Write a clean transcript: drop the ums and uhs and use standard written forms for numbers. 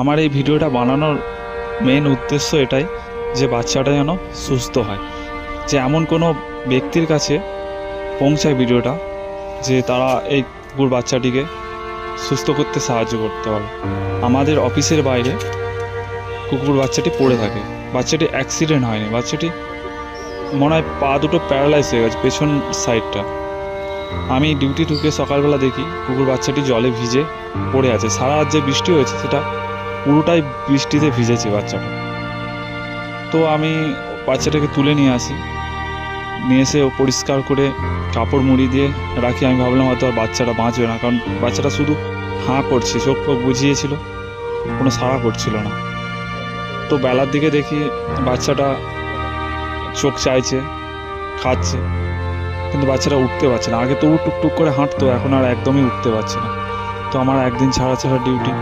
আমার এই ভিডিওটা বানানোর মেন উদ্দেশ্য এটাই যে বাচ্চাটা যেন সুস্থ হয়, যে এমন কোনো ব্যক্তির কাছে পৌঁছায় ভিডিওটা যে তারা এই কুকুর বাচ্চাটিকে সুস্থ করতে সাহায্য করতে পারে। আমাদের অফিসের বাইরে কুকুর বাচ্চাটি পড়ে থাকে। বাচ্চাটি অ্যাক্সিডেন্ট হয়নি, বাচ্চাটি মনে হয় পা দুটো প্যারালাইজ হয়ে গেছে পেছন সাইডটা। আমি ডিউটি ঢুকে সকালবেলা দেখি কুকুর বাচ্চাটি জলে ভিজে পড়ে আছে। সারা রাত যে বৃষ্টি হয়েছে সেটা পুরোটাই বৃষ্টিতে ভিজেছে বাচ্চাটা। তো আমি বাচ্চাটাকে তুলে নিয়ে আসি, নিয়ে এসে পরিষ্কার করে কাপড় মুড়ি দিয়ে রাখি। আমি ভাবলাম হয়তো আর বাচ্চাটা বাঁচবে না, কারণ বাচ্চাটা শুধু হাঁ করছে, চোখ ফোক বুঝিয়েছিল, কোনো সাড়া করছিল না। তো বেলার দিকে দেখি বাচ্চাটা চোখ চাইছে, খাচ্ছে, কিন্তু বাচ্চাটা উঠতে পারছে না। আগে তবু টুকটুক করে হাঁটতো, এখন আর একদমই উঠতে পারছে না। তো আমার একদিন ছাড়া ছাড়া ডিউটি,